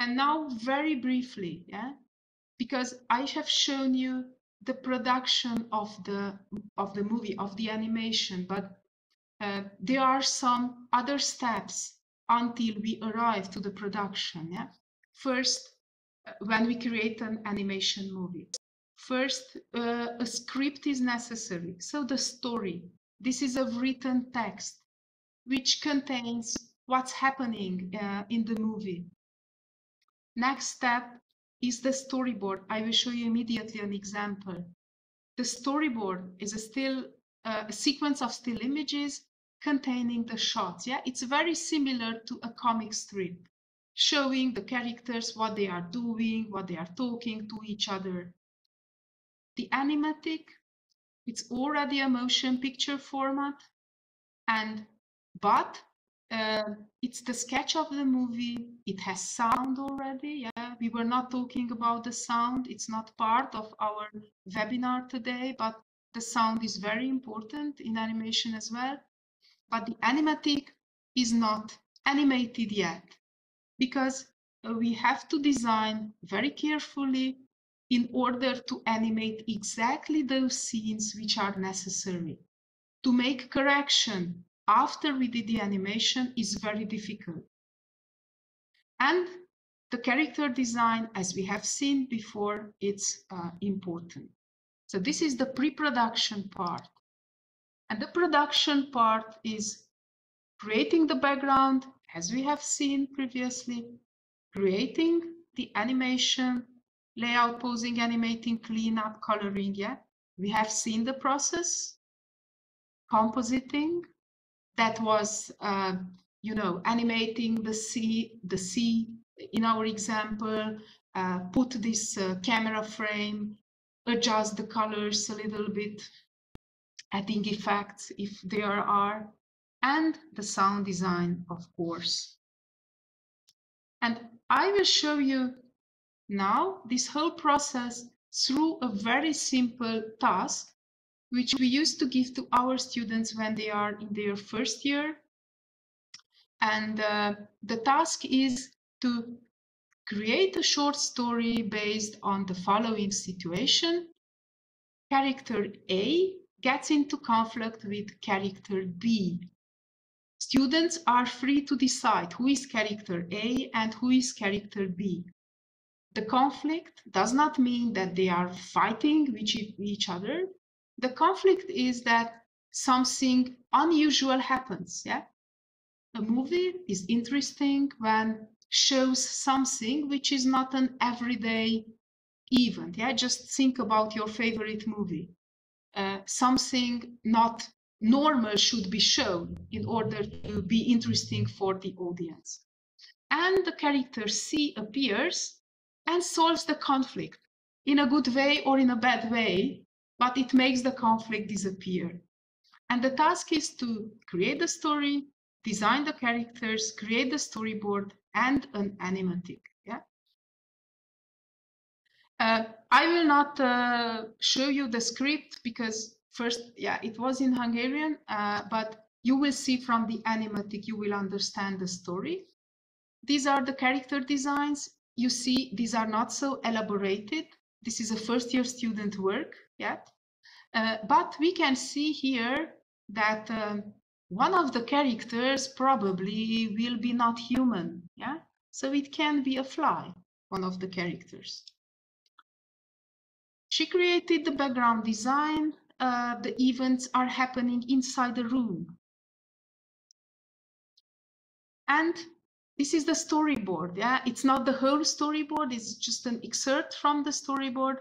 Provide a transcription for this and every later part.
And now very briefly, yeah, because I have shown you the production of the movie, of the animation, but there are some other steps until we arrive to the production. Yeah, first, when we create an animation movie, first a script is necessary. So the story. This is a written text which contains what's happening in the movie. Next step is the storyboard. I will show you immediately an example. The storyboard is a sequence of still images containing the shots. Yeah, it's very similar to a comic strip, showing the characters, what they are doing, what they are talking to each other. The animatic, it's already a motion picture format, but it's the sketch of the movie. It has sound already. Yeah, we were not talking about the sound. It's not part of our webinar today, but the sound is very important in animation as well. But the animatic is not animated yet, because we have to design very carefully in order to animate exactly those scenes which are necessary. To make correction after we did the animation is very difficult. And the character design, as we have seen before, it's important. So this is the pre-production part. And the production part is creating the background, as we have seen previously, creating the animation, layout, posing, animating, cleanup, coloring. Yeah, we have seen the process. Compositing, that was, animating the sea in our example, put this camera frame, adjust the colors a little bit, adding effects if there are, and the sound design, of course. And I will show you now this whole process through a very simple task which we used to give to our students when they are in their first year. And the task is to create a short story based on the following situation. Character A gets into conflict with character B. Students are free to decide who is character A and who is character B. The conflict does not mean that they are fighting with each other. The conflict is that something unusual happens. Yeah, a movie is interesting when shows something which is not an everyday event. Yeah, just think about your favorite movie. Something not normal should be shown in order to be interesting for the audience. And the character C appears and solves the conflict in a good way or in a bad way, but it makes the conflict disappear. And the task is to create the story, design the characters, create the storyboard, and an animatic. Yeah. I will not show you the script because first, yeah, it was in Hungarian, but you will see from the animatic, you will understand the story. These are the character designs. You see, these are not so elaborated. This is a first-year student work yet. But we can see here that one of the characters probably will be not human. Yeah, so it can be a fly, one of the characters. She created the background design. The events are happening inside the room. And this is the storyboard. Yeah, it's not the whole storyboard. It's just an excerpt from the storyboard.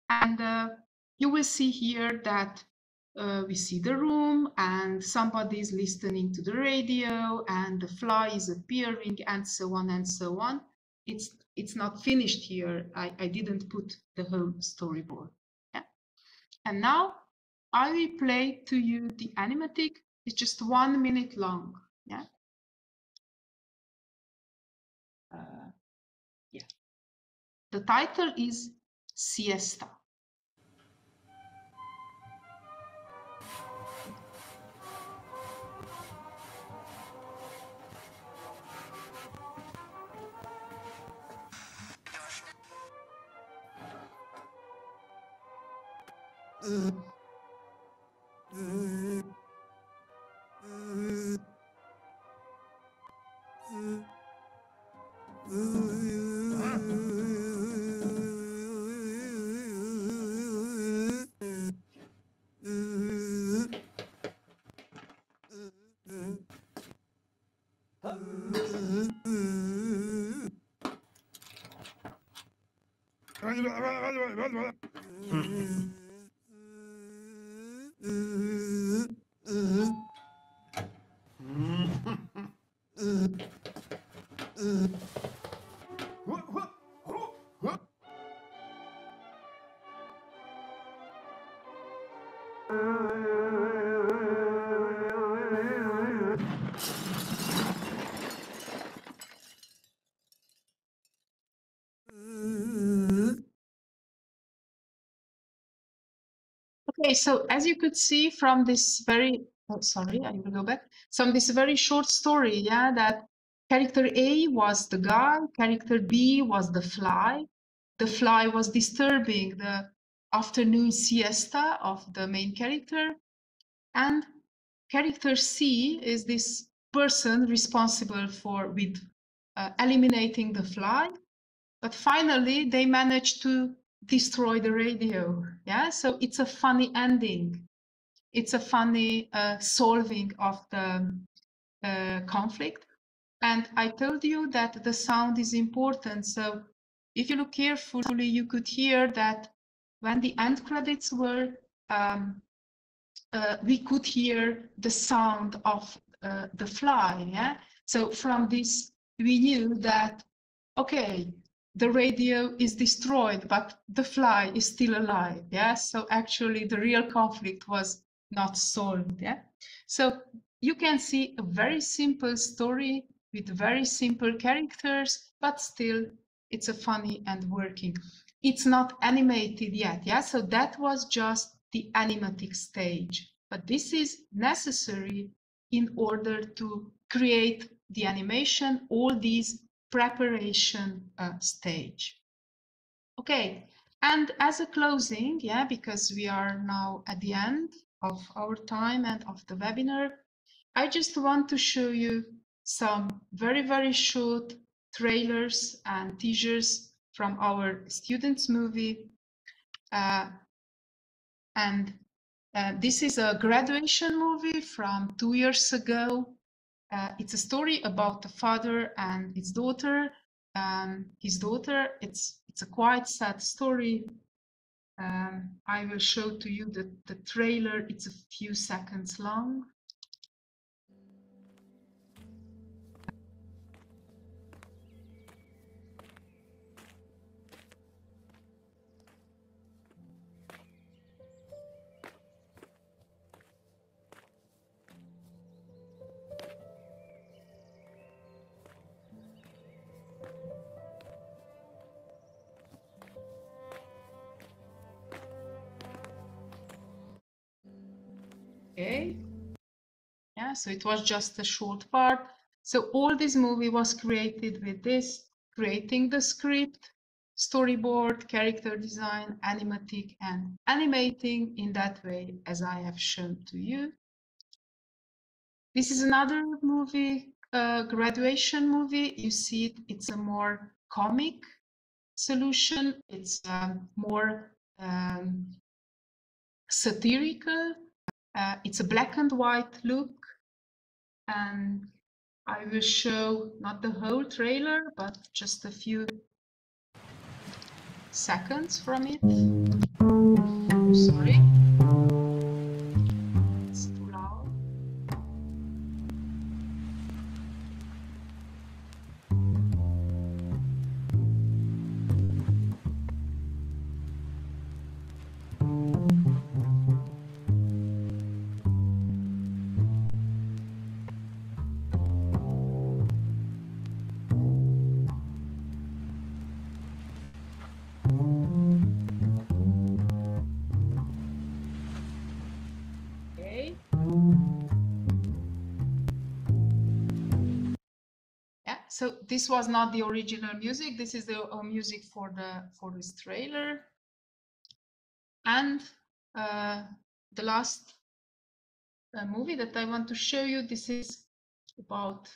And you will see here that we see the room and somebody is listening to the radio and the fly is appearing and so on and so on. It's not finished here. I didn't put the whole storyboard. Yeah. And now I will play to you the animatic. It's just 1 minute long. Yeah. Yeah. The title is Siesta. Okay, so as you could see from this very, oh, sorry, I will go back. From this very short story, yeah, that character A was the guy, character B was the fly. The fly was disturbing the afternoon siesta of the main character. And character C is this person responsible for eliminating the fly. But finally, they managed to destroy the radio. Yeah, so it's a funny ending. It's a funny solving of the conflict. And I told you that the sound is important. So if you look carefully, you could hear that when the end credits were, we could hear the sound of the fly. Yeah. So from this, we knew that, okay, the radio is destroyed, but the fly is still alive. Yeah. So actually, the real conflict was not solved. Yeah. So you can see a very simple story with very simple characters, but still it's a funny and working. It's not animated yet. Yeah. So that was just the animatic stage, but this is necessary in order to create the animation, all these preparation stage. Okay, and as a closing, yeah, because we are now at the end of our time and of the webinar, I just want to show you some very, very short trailers and teasers from our students' movie. And this is a graduation movie from 2 years ago. It's a story about the father and his daughter. It's a quite sad story. I will show to you the trailer. It's a few seconds long. Okay. Yeah, so it was just a short part. So all this movie was created with this, creating the script, storyboard, character design, animatic, and animating in that way, as I have shown to you. This is another movie, graduation movie. You see it, it's a more comic solution. It's more satirical. It's a black and white look. And I will show not the whole trailer, but just a few seconds from it. Sorry. It's too loud. Okay. Yeah, so this was not the original music. This is the music for this trailer. And The last movie that I want to show you, this is about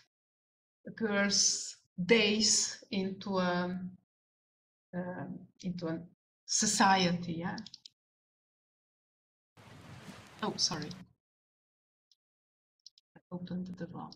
a girl's days into a society. Yeah. Oh, sorry. I opened the wrong.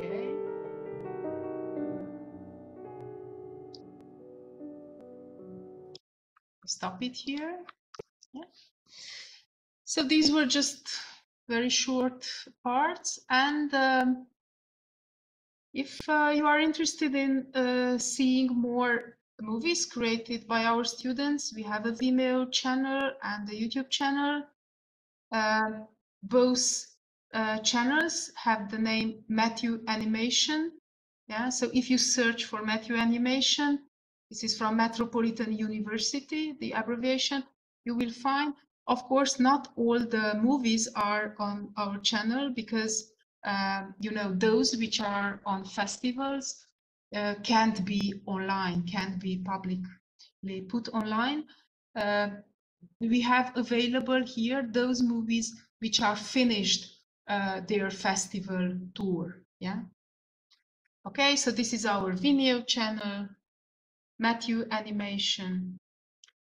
Okay. Stop it here. Yeah. So these were just very short parts, and if you are interested in seeing more movies created by our students, we have a Vimeo channel and a YouTube channel. Both channels have the name Matthew Animation. Yeah, so if you search for Matthew Animation, this is from Metropolitan University, the abbreviation, you will find, of course, not all the movies are on our channel because, you know, those which are on festivals can't be online, can't be publicly put online. We have available here those movies which are finished their festival tour. Yeah. Okay, so this is our Vimeo channel, Matthew Animation,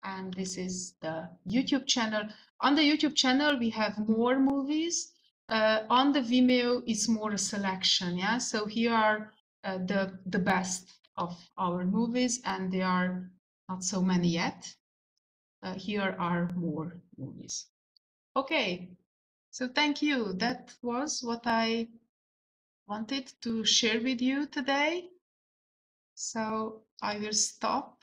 and this is the YouTube channel. On the YouTube channel, we have more movies. On the Vimeo, it's more a selection. Yeah, so here are the best of our movies, and there are not so many yet. Here are more movies. Okay, so thank you. That was what I wanted to share with you today. So I will stop